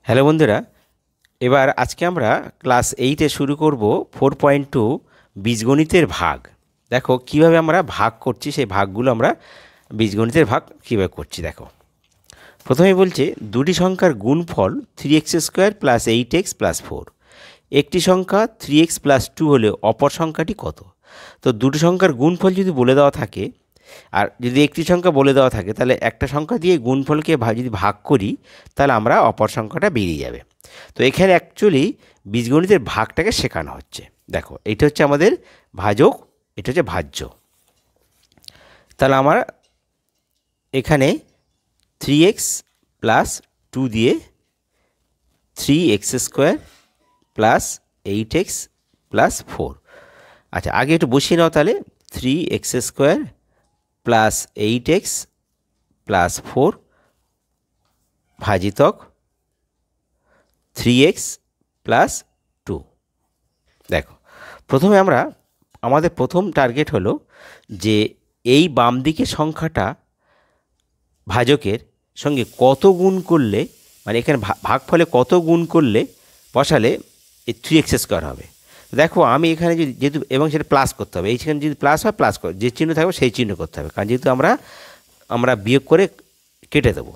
Hello বন্ধুরা, এবার আজকে আমরা ক্লাস 8-এ শুরু করব 4.2 বীজগণিতের ভাগ। দেখো কিভাবে আমরা ভাগ করছি, সেই ভাগগুলো আমরা বীজগণিতের ভাগ কীভাবে করছি দেখো। প্রথমে বলছে দুটি সংখ্যার গুণফল 3x² + 8x + 4। একটি সংখ্যা 3x + 2 হলে অপর সংখ্যাটি কত? তো দুটি সংখ্যার গুণফল যদি বলে দেওয়া থাকে, আর যদি একটি সংখ্যা বলে দেওয়া থাকে, তাহলে একটা সংখ্যা দিয়ে গুণফলকে যদি ভাগ করি, তাহলে আমরা অপর সংখ্যাটা বেরিয়ে যাবে। তো এখানে অ্যাকচুয়ালি বীজগণিতের ভাগটাকে শেখানো হচ্ছে। দেখো এটা হচ্ছে আমাদের ভাজক, এটা হচ্ছে ভাজ্য। তাহলে আমার এখানে 3x + 2 দিয়ে 3x² + 8x + 4। আচ্ছা, আগে একটু বসিয়ে নাও তাহলে। 3x² + 8x + 4 ভাজিতক 3x + 2। দেখো প্রথমে আমাদের প্রথম টার্গেট হলো যে এই বাম দিকের সংখ্যাটা ভাজকের সঙ্গে কত গুণ করলে, মানে এখানে ভাগফলে কত গুণ করলে বসালে এই 3x² হবে। দেখো আমি এখানে যেহেতু, এবং সেটা প্লাস করতে হবে, এইখানে যদি প্লাস হয় প্লাস কর, যে চিহ্ন থাকবে সেই চিহ্ন করতে হবে, কারণ যেহেতু আমরা বিয়োগ করে কেটে দেবো,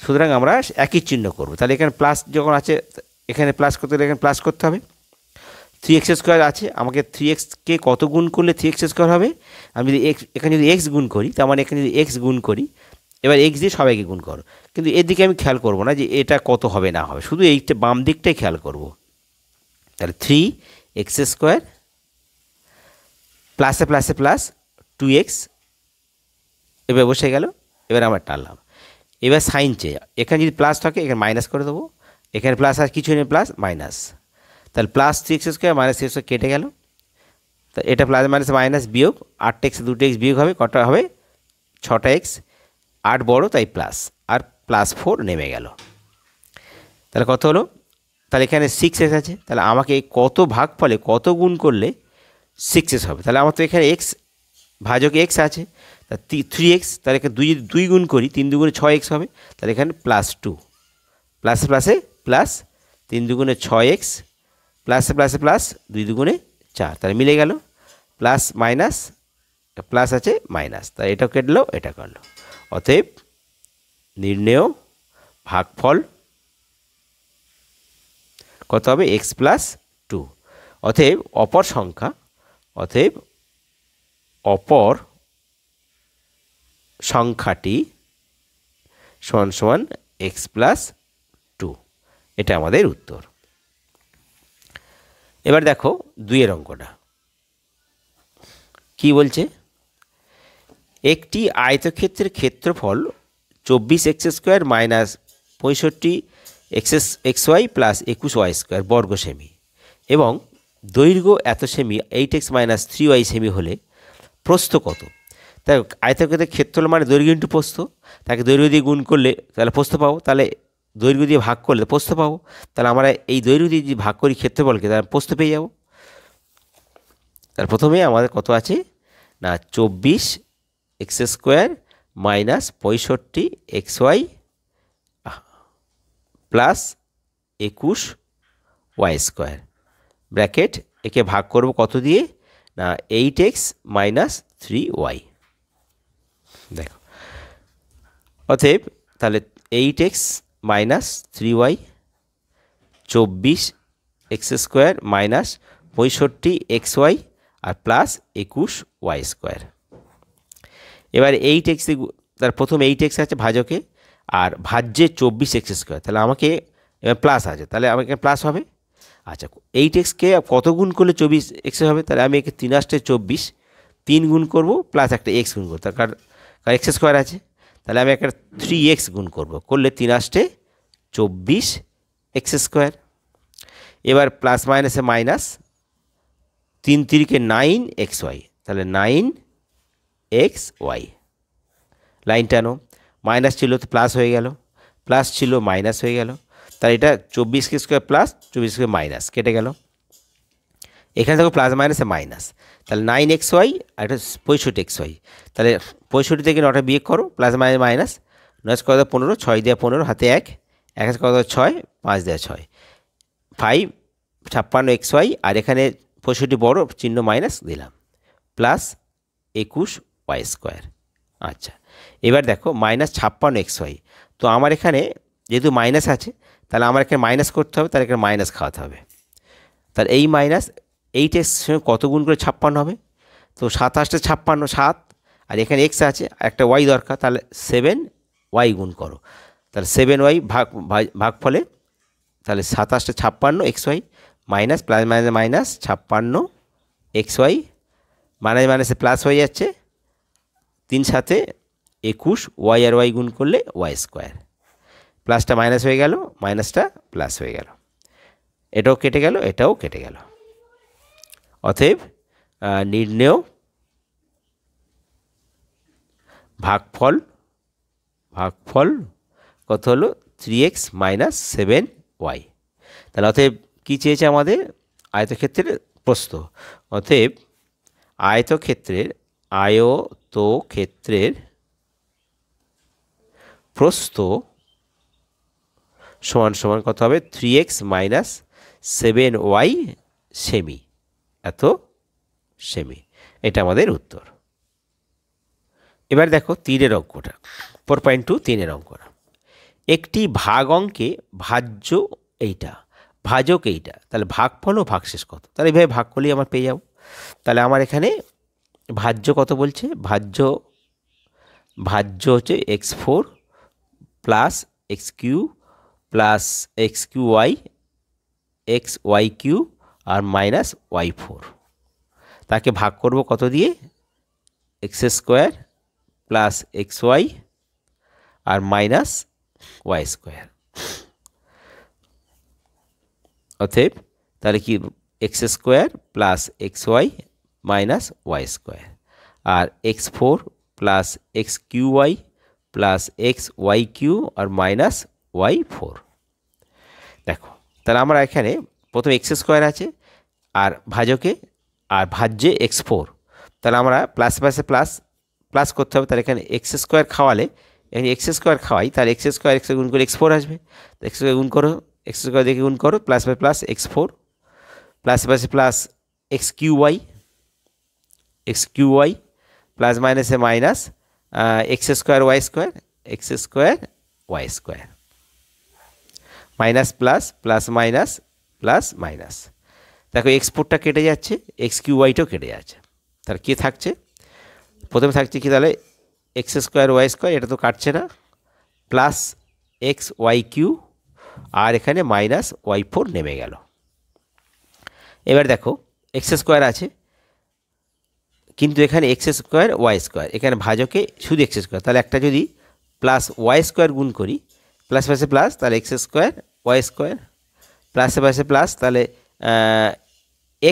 সুতরাং আমরা একই চিহ্ন করব। তাহলে এখানে প্লাস যখন আছে, এখানে প্লাস করতে হলে এখানে প্লাস করতে হবে। 3x² আছে, আমাকে 3xকে কত গুণ করলে 3x² হবে? আমি যদি এখানে যদি x গুণ করি, তার মানে এখানে যদি x গুণ করি, এবার x দিয়ে সবাইকে গুণ করো, কিন্তু এর দিকে আমি খেয়াল করব না যে এটা কত হবে না হবে, শুধু এইটা বাম দিকটাই খেয়াল করব। তাহলে 3x² প্লাসে প্লাসে প্লাস 2x, এবার বসে গেল। এবার আমরা টানলাম, এবার সাইন চেয়ে, এখানে যদি প্লাস থাকে এখানে মাইনাস করে দেবো, এখানে প্লাস আর কিছু নেই, প্লাস মাইনাস। তাহলে প্লাস 3x² - 3x² কেটে গেল। তা এটা প্লাস মাইনাস মাইনাস বিয়োগ 8x 2x বিয়োগ হবে, কটা হবে? 6x। 8 বড় তাই প্লাস, আর +4 নেমে গেল। তাহলে কত হলো? তাহলে এখানে 6x আছে, তাহলে আমাকে কত ভাগফলে কত গুণ করলে 6x হবে? তাহলে আমার তো এখানে x, ভাজক x আছে, তা 3x, তাহলে এখানে 2 গুণ করি, 3 × 2 = 6x হবে। তাহলে এখানে +2, প্লাসে প্লাসে প্লাস 3 × 2 = 6x, প্লাসে প্লাসে প্লাস 2 × 2 = 4, তাহলে মিলে গেল। প্লাস মাইনাস, প্লাস আছে মাইনাস, তাই এটাও কেটলো, এটা কাটলো। অতএব নির্ণেয় ভাগফল কত হবে? x + 2। অতএব অপর সংখ্যাটি সমান x + 2। এটা আমাদের উত্তর। এবার দেখো 2-এর অঙ্কটা কি বলছে। একটি আয়তক্ষেত্রের ক্ষেত্রফল 24x² - 65xy + 21y² বর্গ সেমি এবং দৈর্ঘ্য এত সেমি 8x - 3y সেমি হলে প্রস্থ কত? তাই আয়তক্ষেত্রের ক্ষেত্রফল মানে দৈর্ঘ্য ইন্টু প্রস্থ, তাকে দৈর্ঘ্য দিয়ে গুণ করলে তাহলে প্রস্থ পাবো, তাহলে দৈর্ঘ্য দিয়ে ভাগ করলে প্রস্থ পাবো। তাহলে আমরা এই দৈর্ঘ্য দিয়ে যদি ভাগ করি ক্ষেত্রফলকে, তাহলে প্রস্থ পেয়ে যাব। তার প্রথমে আমাদের কত আছে না, 24x² - 65xy + 21y² ব্র্যাকেট, একে ভাগ করব কত দিয়ে না, 8x - 3y। দেখো অতএব তাহলে 8x - 3y, 24x² - 65xy আর +21y²। এবার 8x, তার প্রথম 8x আছে ভাজকে, আর ভাজ্যে 24x², তাহলে আমাকে এবার প্লাস আছে, তাহলে আমাকে প্লাস হবে। আচ্ছা, 8xকে কত গুণ করলে 24x হবে? তাহলে আমি একে 3 × 8 = 24, 3 গুণ করবো প্লাস একটা x গুণ করবো, তার কারণ x² আছে, তাহলে আমি একটা 3x গুণ করলে 3 × 8 = 24x²। এবার প্লাস মাইনাসে মাইনাস, 3 × 3 = 9xy, তাহলে 9xy। লাইন টানো, মাইনাস ছিল তো প্লাস হয়ে গেল, প্লাস ছিল মাইনাস হয়ে গেল, তাহলে এটা 24x² + 24x² মাইনাস কেটে গেল। এখানে দেখো প্লাস মাইনাসে মাইনাস, তাহলে 9xy আর এটা 65xy, তাহলে 65 থেকে 9টা বিয়োগ করো, প্লাস মাইনাস মাইনাস, 9 × 15, 6 দিয়ে 15, হাতে 1, 1 কত 6, 5 দেওয়া 6, 5 56 XY, আর এখানে 65 বড় চিহ্ন মাইনাস দিলাম, প্লাস 21 ওয়াই স্কোয়ার। আচ্ছা, এবার দেখো -56 XY, তো আমার এখানে যেহেতু মাইনাস আছে তাহলে আমার এখানে মাইনাস করতে হবে, তাহলে এখানে মাইনাস খাওয়াতে হবে। তাহলে এই মাইনাস 8x সঙ্গে কত গুণ করে 56 হবে, তো 27 56 7, আর এখানে x আছে একটা y দরকার, তাহলে 7y গুণ করো, তাহলে 7y ভাগ ফলে, তাহলে 27 56 XY minus plus minus minus 56 XY, minus মাইনাসে প্লাস হয়ে যাচ্ছে, 3 সাথে 21, y আর y গুণ করলে ওয়াই স্কোয়ার, প্লাসটা মাইনাস হয়ে গেল, মাইনাসটা প্লাস হয়ে গেল, এটাও কেটে গেল, এটাও কেটে গেল। অতএব নির্ণেয় ভাগফল কত হলো 3x - 7y। তাহলে অতএব কী চেয়েছে আমাদের, আয়তক্ষেত্রের প্রস্থ। অতএব আয়তক্ষেত্রের প্রস্থ সমান সমান কত হবে, 3x - 7y সেমি, এত সেমি। এটা আমাদের উত্তর। এবার দেখো 3-এর অঙ্কটা, 4.2 3-এর অঙ্কটা। একটি ভাগ অঙ্কে ভাজ্য এইটা, ভাজক এইটা, তাহলে ভাগফল ও ভাগশেষ কত, তাহলে এইভাবে ভাগ করলেই আমার পেয়ে যাব। তাহলে আমার এখানে ভাজ্য কত বলছে, ভাজ্য হচ্ছে x4 plus xq plus xqy xyq আর মাইনাস y4, তাকে ভাগ করব কত দিয়ে, x² প্লাস xy আর মাইনাস y²। অতএব তাহলে কি x² plus xy minus y² আর x4 plus xqy plus xyq আর মাইনাস y4। দেখো তাহলে আমরা এখানে প্রথমে x² আছে আর ভাজকে, আর ভাজ্যে x4, তাহলে আমরা প্লাস প্লাসে প্লাস করতে হবে, তাহলে এখানে x² খাওয়ালে, এখানে x² খাওয়াই, তাহলে x² x গুণ করে x4 আসবে, x² গুণ করো, x² দেখে গুণ করো, plus by plus x4, plus পাশে প্লাস xqy প্লাস মাইনাসে minus x² y² minus plus plus minus plus minus. দেখো x4টা কেটে যাচ্ছে, xqyটাও কেটে যাচ্ছে, তাহলে কী থাকছে, প্রথমে থাকছে কি, তাহলে x² y², এটা তো কাটছে না, প্লাস xyq আর এখানে মাইনাস y4 নেমে গেল। এবার দেখো x² আছে কিন্তু এখানে x² y², এখানে ভাজকে শুধু x², তাহলে একটা যদি প্লাস y² গুণ করি, প্লাস পাশে প্লাস, তাহলে x² y² প্লাসে পাশে প্লাস, তাহলে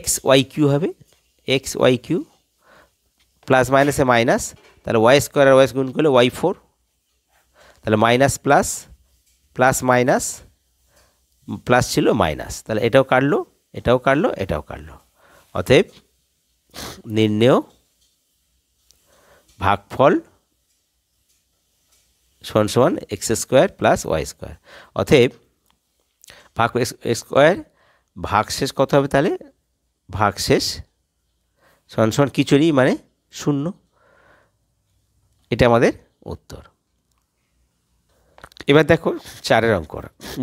xyq হবে, xyq প্লাস মাইনাসে মাইনাস, তাহলে y² আর y গুণ করলে y4, তাহলে minus plus plus minus plus ছিল মাইনাস, তাহলে এটাও কাটলো, এটাও কাটলো, এটাও কাটলো। অতএব নির্ণেয় ভাগফল সমান সমান x² প্লাস y²। অতএব ভাগ x² ভাগশেষ কত হবে, তাহলে ভাগশেষ সমান সমান কিছুরই মানে 0, এটা আমাদের উত্তর। এবার দেখো 4-এর অঙ্ক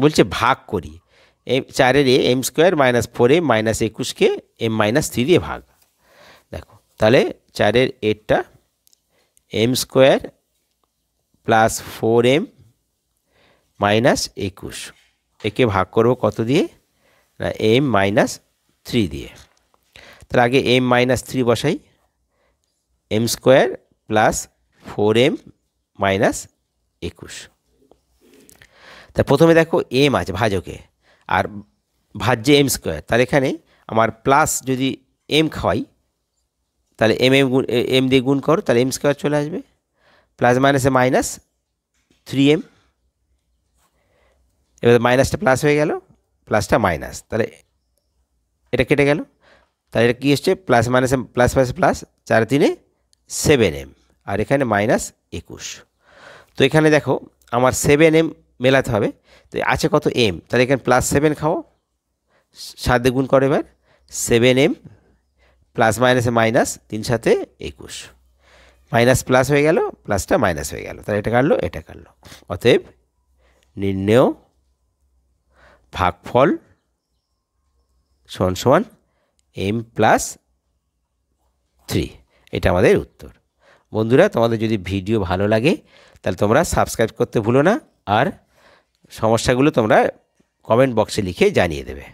বলছে ভাগ করি, 4-এর m² - 4m - 21কে m-3 দিয়ে ভাগ। দেখো তাহলে 4-এর এরটা m² প্লাস 4m মাইনাস 21, একে ভাগ করব কত দিয়ে না m-3 দিয়ে। তাহলে আগে m-3 বসাই, m² প্লাস 4m মাইনাস 21। তা প্রথমে দেখো m আছে ভাজকে আর ভাজ্যে m², তাহলে এখানে আমার প্লাস যদি m খাওয়াই, তাহলে m দিয়ে গুণ করো, তাহলে m² চলে আসবে, প্লাস মাইনাসে মাইনাস 3m, এবার মাইনাসটা প্লাস হয়ে গেল, প্লাসটা মাইনাস, তাহলে এটা কেটে গেল, তাহলে এটা কী এসছে, প্লাস মাইনাসে প্লাস প্লাস প্লাস, 4-3 7m আর এখানে -21। তো এখানে দেখো আমার 7m মেলাতে হবে। তো আছে কত এম, তাহলে এখানে +7 খাও, 7 দিয়ে গুণ করো এবার, 7m প্লাস মাইনাসে মাইনাস, 3 সাথে 21, মাইনাস প্লাস হয়ে গেল, প্লাসটা মাইনাস হয়ে গেল, তাহলে এটা কাটলো, এটা কাটলো। অতএব নির্ণেয় ভাগফল সমান সমান m+3, এটা আমাদের উত্তর। বন্ধুরা, তোমাদের যদি ভিডিও ভালো লাগে তাহলে তোমরা সাবস্ক্রাইব করতে ভুলো না, আর সমস্যাগুলো তোমরা কমেন্ট বক্সে লিখে জানিয়ে দেবে।